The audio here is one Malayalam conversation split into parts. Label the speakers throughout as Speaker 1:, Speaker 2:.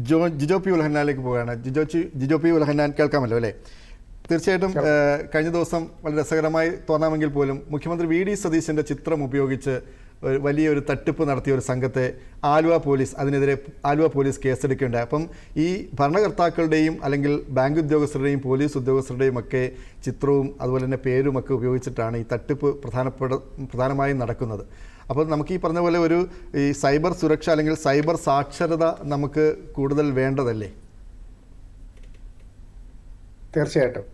Speaker 1: ജിജോ പി ഉലഹന്നാനിലേക്ക് പോവുകയാണ്. ജിജോ പി ഉലഹന്നാൻ കേൾക്കാമല്ലോ അല്ലേ? തീർച്ചയായിട്ടും കഴിഞ്ഞ ദിവസം വളരെ രസകരമായി തോന്നാമെങ്കിൽ പോലും മുഖ്യമന്ത്രി വി.ഡി. സതീശൻ്റെ ചിത്രം ഉപയോഗിച്ച് വലിയൊരു തട്ടിപ്പ് നടത്തിയ ഒരു സംഘത്തെ അതിനെതിരെ ആലുവ പോലീസ് കേസെടുക്കുകയുണ്ടായി. അപ്പം ഈ ഭരണകർത്താക്കളുടെയും അല്ലെങ്കിൽ ബാങ്ക് ഉദ്യോഗസ്ഥരുടെയും പോലീസ് ഉദ്യോഗസ്ഥരുടെയും ഒക്കെ ചിത്രവും അതുപോലെ തന്നെ പേരുമൊക്കെ ഉപയോഗിച്ചിട്ടാണ് ഈ തട്ടിപ്പ് പ്രധാനമായും നടക്കുന്നത്. അപ്പോൾ നമുക്ക് ഈ പറഞ്ഞ പോലെ ഈ സൈബർ സുരക്ഷ അല്ലെങ്കിൽ സൈബർ സാക്ഷരത നമുക്ക് കൂടുതൽ വേണ്ടതല്ലേ?
Speaker 2: തീർച്ചയായിട്ടും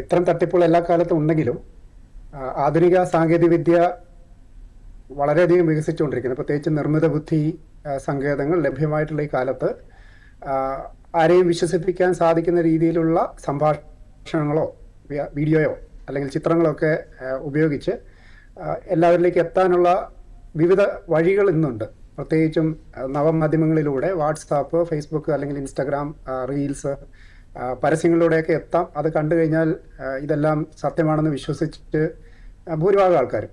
Speaker 2: ഇത്തരം തട്ടിപ്പുകൾ എല്ലാ കാലത്തും ഉണ്ടെങ്കിലും ആധുനിക സാങ്കേതിക വിദ്യ വളരെയധികം വികസിച്ചുകൊണ്ടിരിക്കുന്നു. പ്രത്യേകിച്ച് നിർമ്മിത ബുദ്ധി സങ്കേതങ്ങൾ ലഭ്യമായിട്ടുള്ള ഈ കാലത്ത് ആരെയും വിശ്വസിപ്പിക്കാൻ സാധിക്കുന്ന രീതിയിലുള്ള സംഭാഷണങ്ങളോ വീഡിയോയോ അല്ലെങ്കിൽ ചിത്രങ്ങളോ ഒക്കെ ഉപയോഗിച്ച് എല്ലാവരിലേക്ക് എത്താനുള്ള വിവിധ വഴികൾ ഇന്നുണ്ട്. പ്രത്യേകിച്ചും നവമാധ്യമങ്ങളിലൂടെ വാട്സാപ്പ്, ഫേസ്ബുക്ക് അല്ലെങ്കിൽ ഇൻസ്റ്റഗ്രാം, റീൽസ്, പരസ്യങ്ങളിലൂടെയൊക്കെ എത്താം. അത് കണ്ടു കഴിഞ്ഞാൽ ഇതെല്ലാം സത്യമാണെന്ന് വിശ്വസിച്ചിട്ട് ഭൂരിഭാഗം ആൾക്കാരും,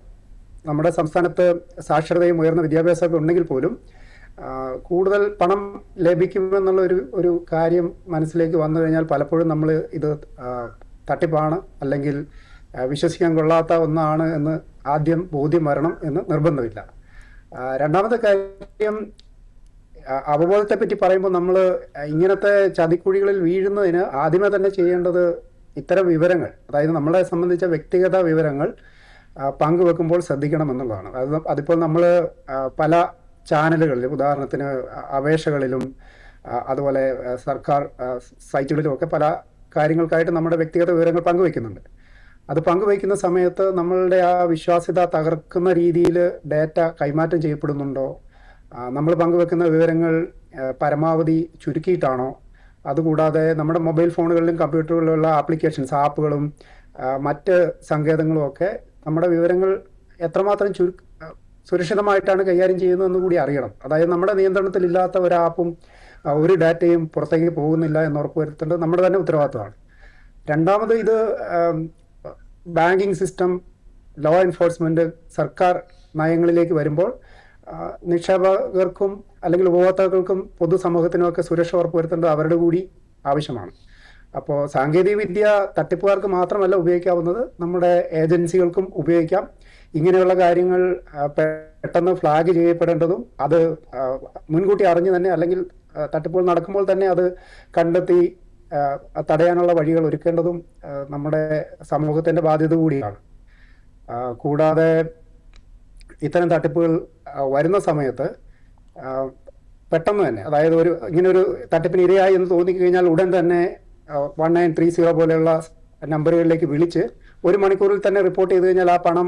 Speaker 2: നമ്മുടെ സംസ്ഥാനത്ത് സാക്ഷരതയും ഉയർന്ന വിദ്യാഭ്യാസമൊക്കെ ഉണ്ടെങ്കിൽ പോലും കൂടുതൽ പണം ലഭിക്കുമെന്നുള്ള ഒരു കാര്യം മനസ്സിലേക്ക് വന്നു കഴിഞ്ഞാൽ പലപ്പോഴും നമ്മൾ ഇത് തട്ടിപ്പാണ് അല്ലെങ്കിൽ വിശ്വസിക്കാൻ കൊള്ളാത്ത ഒന്നാണ് എന്ന് ആദ്യം ബോധ്യം വരണം എന്ന് നിർബന്ധമില്ല. രണ്ടാമത്തെ കാര്യം, അവബോധത്തെ പറ്റി പറയുമ്പോൾ നമ്മൾ ഇങ്ങനത്തെ ചതിക്കുഴികളിൽ വീഴുന്നതിന് ആദ്യമേ തന്നെ ചെയ്യേണ്ടത് ഇത്തരം വിവരങ്ങൾ, അതായത് നമ്മളെ സംബന്ധിച്ച വ്യക്തിഗത വിവരങ്ങൾ പങ്കുവെക്കുമ്പോൾ ശ്രദ്ധിക്കണം എന്നുള്ളതാണ്. അതിപ്പോൾ നമ്മൾ പല ചാനലുകളിലും, ഉദാഹരണത്തിന് അപേക്ഷകളിലും അതുപോലെ സർക്കാർ സൈറ്റുകളിലും ഒക്കെ പല കാര്യങ്ങൾക്കായിട്ട് നമ്മുടെ വ്യക്തിഗത വിവരങ്ങൾ പങ്കുവെക്കുന്നുണ്ട്. അത് പങ്കുവയ്ക്കുന്ന സമയത്ത് നമ്മളുടെ ആ വിശ്വാസ്യത തകർക്കുന്ന രീതിയിൽ ഡാറ്റ കൈമാറ്റം ചെയ്യപ്പെടുന്നുണ്ടോ, നമ്മൾ പങ്കുവെക്കുന്ന വിവരങ്ങൾ പരമാവധി ചുരുക്കിയിട്ടാണോ, അതുകൂടാതെ നമ്മുടെ മൊബൈൽ ഫോണുകളിലും കമ്പ്യൂട്ടറുകളിലുള്ള ആപ്ലിക്കേഷൻസ്, ആപ്പുകളും മറ്റ് സങ്കേതങ്ങളും ഒക്കെ നമ്മുടെ വിവരങ്ങൾ എത്രമാത്രം സുരക്ഷിതമായിട്ടാണ് കൈകാര്യം ചെയ്യുന്നതെന്ന് കൂടി അറിയണം. അതായത് നമ്മുടെ നിയന്ത്രണത്തിലില്ലാത്ത ഒരു ആപ്പും ഒരു ഡാറ്റയും പുറത്തേക്ക് പോകുന്നില്ല എന്ന് ഉറപ്പുവരുത്തേണ്ടത് നമ്മുടെ തന്നെ ഉത്തരവാദിത്തമാണ്. രണ്ടാമത്, ഇത് ബാങ്കിങ് സിസ്റ്റം, ലോ എൻഫോഴ്സ്മെന്റ്, സർക്കാർ നയങ്ങളിലേക്ക് വരുമ്പോൾ നിക്ഷേപകർക്കും അല്ലെങ്കിൽ ഉപഭോക്താക്കൾക്കും പൊതുസമൂഹത്തിനും ഒക്കെ സുരക്ഷ ഉറപ്പുവരുത്തേണ്ടത് അവരുടെ കൂടി ആവശ്യമാണ്. അപ്പോൾ സാങ്കേതിക വിദ്യ തട്ടിപ്പുകാർക്ക് മാത്രമല്ല ഉപയോഗിക്കാവുന്നത്, നമ്മുടെ ഏജൻസികൾക്കും ഉപയോഗിക്കാം. ഇങ്ങനെയുള്ള കാര്യങ്ങൾ പെട്ടെന്ന് ഫ്ലാഗ് ചെയ്യപ്പെടേണ്ടതും അത് മുൻകൂട്ടി അറിഞ്ഞു തന്നെ അല്ലെങ്കിൽ തട്ടിപ്പുകൾ നടക്കുമ്പോൾ തന്നെ അത് കണ്ടെത്തി തടയാനുള്ള വഴികൾ ഒരുക്കേണ്ടതും നമ്മുടെ സമൂഹത്തിന്റെ ബാധ്യത കൂടിയാണ്. കൂടാതെ ഇത്തരം തട്ടിപ്പുകൾ വരുന്ന സമയത്ത് പെട്ടെന്ന് തന്നെ, അതായത് ഇങ്ങനൊരു തട്ടിപ്പിന് ഇരയായി എന്ന് തോന്നിക്കഴിഞ്ഞാൽ ഉടൻ തന്നെ 1930 പോലെയുള്ള നമ്പറുകളിലേക്ക് വിളിച്ച് 1 മണിക്കൂറിൽ തന്നെ റിപ്പോർട്ട് ചെയ്ത് കഴിഞ്ഞാൽ ആ പണം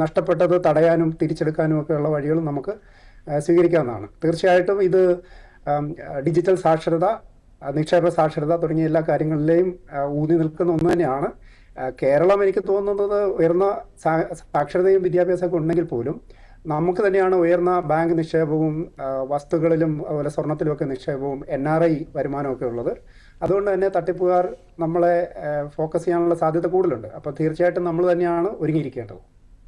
Speaker 2: നഷ്ടപ്പെട്ടത് തടയാനും തിരിച്ചെടുക്കാനും ഒക്കെയുള്ള വഴികളും നമുക്ക് സ്വീകരിക്കാവുന്നതാണ്. തീർച്ചയായിട്ടും ഇത് ഡിജിറ്റൽ സാക്ഷരത, നിക്ഷേപ സാക്ഷരത തുടങ്ങിയ എല്ലാ കാര്യങ്ങളിലെയും ഊന്നി നിൽക്കുന്ന ഒന്ന് തന്നെയാണ്. കേരളം എനിക്ക് തോന്നുന്നത് ഉയർന്ന സാക്ഷരതയും വിദ്യാഭ്യാസമൊക്കെ ഉണ്ടെങ്കിൽ പോലും നമുക്ക് തന്നെയാണ് ഉയർന്ന ബാങ്ക് നിക്ഷേപവും വസ്തുക്കളിലും അതുപോലെ സ്വർണത്തിലുമൊക്കെ നിക്ഷേപവും NRI വരുമാനമൊക്കെ ഉള്ളത്. അതുകൊണ്ട് തന്നെ തട്ടിപ്പുകാർ നമ്മളെ ഫോക്കസ് ചെയ്യാനുള്ള സാധ്യത കൂടുതലുണ്ട്. അപ്പോൾ തീർച്ചയായിട്ടും നമ്മൾ തന്നെയാണ് ഒരുങ്ങിയിരിക്കേണ്ടത്.